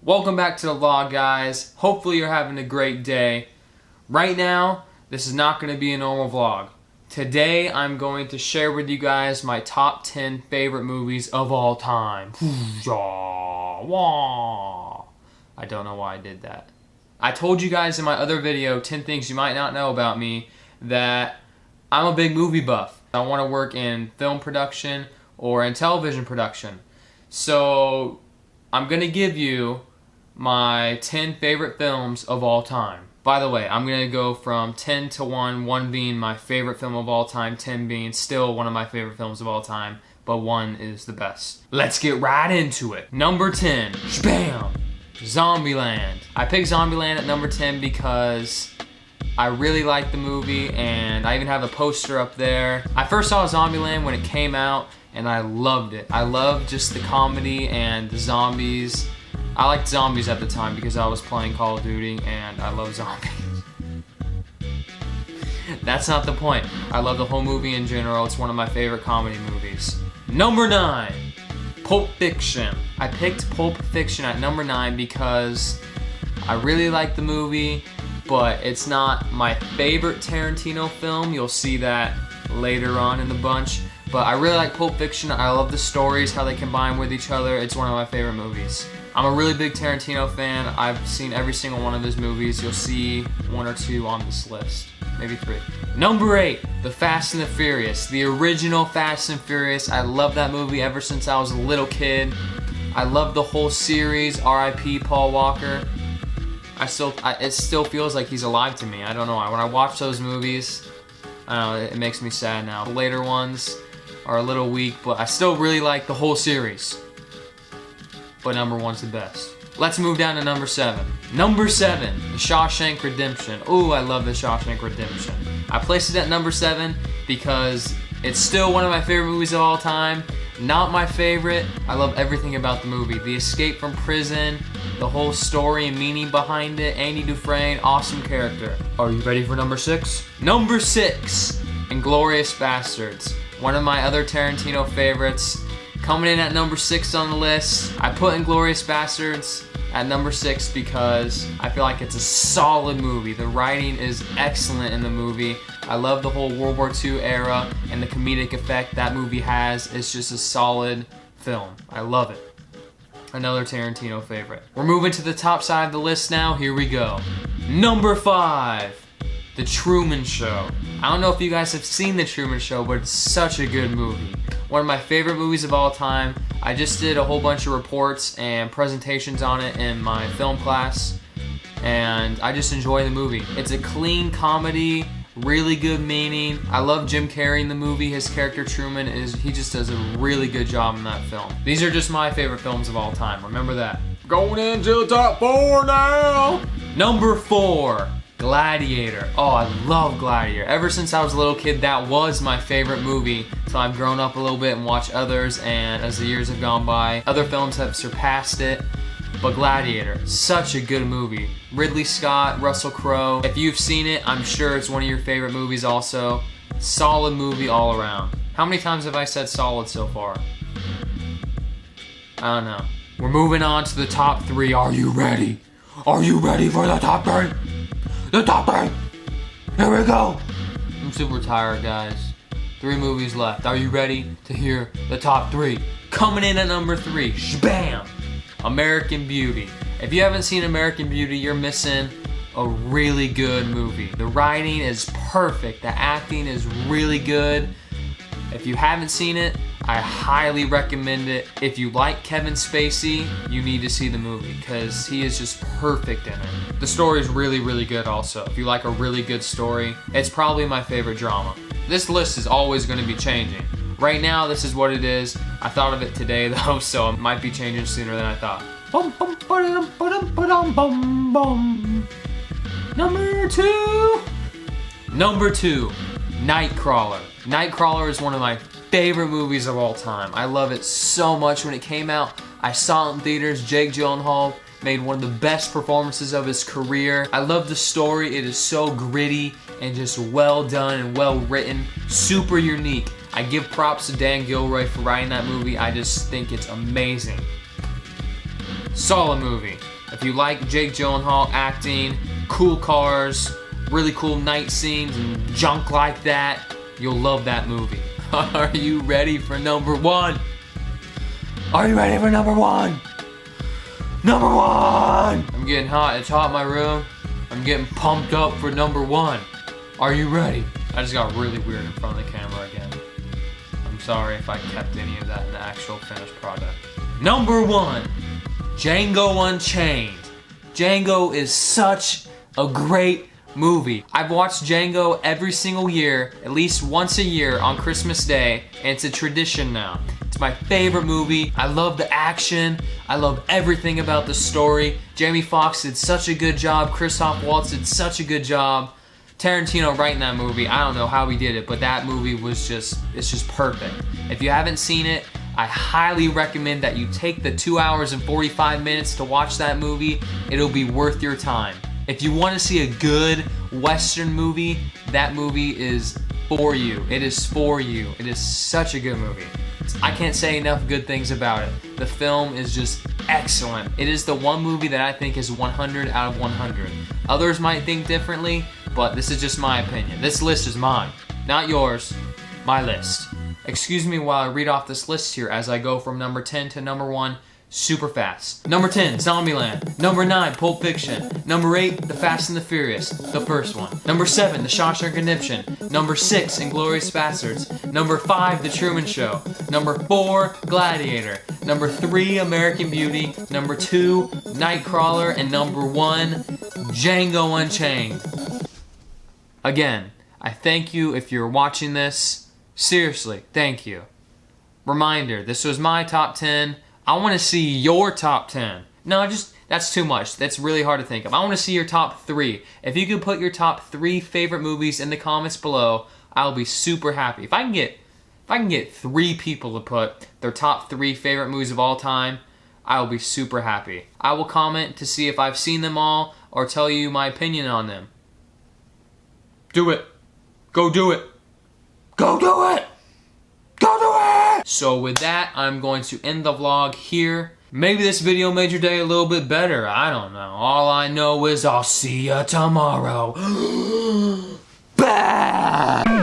Welcome back to the vlog, guys. Hopefully you're having a great day. Right now, this is not going to be a normal vlog. Today, I'm going to share with you guys my top 10 favorite movies of all time. I don't know why I did that. I told you guys in my other video, 10 things you might not know about me, that I'm a big movie buff. I want to work in film production or in television production. So, I'm going to give you my 10 favorite films of all time. By the way, I'm going to go from 10 to 1, 1 being my favorite film of all time, 10 being still one of my favorite films of all time, but 1 is the best. Let's get right into it. Number 10, Bam! Zombieland. I picked Zombieland at number 10 because I really like the movie, and I even have a poster up there. I first saw Zombieland when it came out, and I loved it. I loved just the comedy and the zombies. I liked zombies at the time because I was playing Call of Duty, and I love zombies. That's not the point. I love the whole movie in general. It's one of my favorite comedy movies. Number 9, Pulp Fiction. I picked Pulp Fiction at number 9 because I really like the movie, but it's not my favorite Tarantino film. You'll see that later on in the bunch. But I really like Pulp Fiction. I love the stories, how they combine with each other. It's one of my favorite movies. I'm a really big Tarantino fan. I've seen every single one of his movies. You'll see 1 or 2 on this list. Maybe 3. Number 8, The Fast and the Furious. The original Fast and Furious. I love that movie ever since I was a little kid. I love the whole series. R.I.P. Paul Walker. It still feels like he's alive to me. I don't know why. When I watch those movies, I don't know, it makes me sad now. The later ones are a little weak, but I still really like the whole series. But number 1's the best. Let's move down to number 7. Number 7, The Shawshank Redemption. Ooh, I love The Shawshank Redemption. I placed it at number 7 because it's still one of my favorite movies of all time. Not my favorite. I love everything about the movie. The escape from prison, the whole story and meaning behind it. Andy Dufresne, awesome character. Are you ready for number 6? Number 6, Inglourious Basterds. One of my other Tarantino favorites. Coming in at number 6 on the list, I put Inglourious Basterds at number 6 because I feel like it's a solid movie. The writing is excellent in the movie. I love the whole World War II era and the comedic effect that movie has. It's just a solid film. I love it. Another Tarantino favorite. We're moving to the top side of the list now. Here we go. Number 5, The Truman Show. I don't know if you guys have seen The Truman Show, but it's such a good movie. One of my favorite movies of all time. I just did a whole bunch of reports and presentations on it in my film class, and I just enjoy the movie. It's a clean comedy, really good meaning. I love Jim Carrey in the movie. His character Truman, he just does a really good job in that film. These are just my favorite films of all time. Remember that. Going into the top 4 now. Number 4, Gladiator. Oh, I love Gladiator. Ever since I was a little kid, that was my favorite movie. So I've grown up a little bit and watched others, and as the years have gone by, other films have surpassed it. But Gladiator, such a good movie. Ridley Scott, Russell Crowe. If you've seen it, I'm sure it's one of your favorite movies also. Solid movie all around. How many times have I said solid so far? I don't know. We're moving on to the top 3. Are you ready? Are you ready for the top 3? The top 3! Here we go! I'm super tired, guys. 3 movies left. Are you ready to hear the top 3? Coming in at number 3, Bam! American Beauty. If you haven't seen American Beauty, you're missing a really good movie. The writing is perfect. The acting is really good. If you haven't seen it, I highly recommend it. If you like Kevin Spacey, you need to see the movie because he is just perfect in it. The story is really, really good also. If you like a really good story, it's probably my favorite drama. This list is always going to be changing. Right now, this is what it is. I thought of it today though, so it might be changing sooner than I thought. Number 2, Nightcrawler. Nightcrawler is one of my favorite movies of all time. I love it so much. When it came out, I saw it in theaters. Jake Gyllenhaal made one of the best performances of his career. I love the story. It is so gritty and just well done and well written. Super unique. I give props to Dan Gilroy for writing that movie. I just think it's amazing. Solid movie. If you like Jake Gyllenhaal acting, cool cars, really cool night scenes, and junk like that, you'll love that movie. Are you ready for number one? Are you ready for number one? Number one! I'm getting hot. It's hot in my room. I'm getting pumped up for number one. Are you ready? I just got really weird in front of the camera again. I'm sorry if I kept any of that in the actual finished product. Number one, Django Unchained. Django is such a great movie. I've watched Django every single year, at least once a year on Christmas Day, and it's a tradition now. It's my favorite movie. I love the action. I love everything about the story. Jamie Foxx did such a good job. Christoph Waltz did such a good job. Tarantino writing that movie, I don't know how he did it, but that movie was it's just perfect. If you haven't seen it, I highly recommend that you take the 2 hours and 45 minutes to watch that movie. It'll be worth your time. If you want to see a good Western movie, that movie is for you. It is for you. It is such a good movie. I can't say enough good things about it. The film is just excellent. It is the one movie that I think is 100 out of 100. Others might think differently, but this is just my opinion. This list is mine, not yours. My list. Excuse me while I read off this list here as I go from number 10 to number 1 super fast. Number 10, Zombieland. Number 9, Pulp Fiction. Number 8, The Fast and the Furious, the first one. Number 7, The Shawshank Redemption. Number 6, Inglourious Basterds. Number 5, The Truman Show. Number 4, Gladiator. Number 3, American Beauty. Number 2, Nightcrawler. And number 1, Django Unchained. Again, I thank you if you're watching this. Seriously, thank you. Reminder, this was my top 10. I want to see your top 10. No, that's too much. That's really hard to think of. I want to see your top 3. If you could put your top 3 favorite movies in the comments below, I'll be super happy. If I can get 3 people to put their top 3 favorite movies of all time, I will be super happy. I will comment to see if I've seen them all or tell you my opinion on them. Do it. Go do it. Go do it. Go do it. So with that, I'm going to end the vlog here. Maybe this video made your day a little bit better. I don't know. All I know is I'll see ya tomorrow. Bye.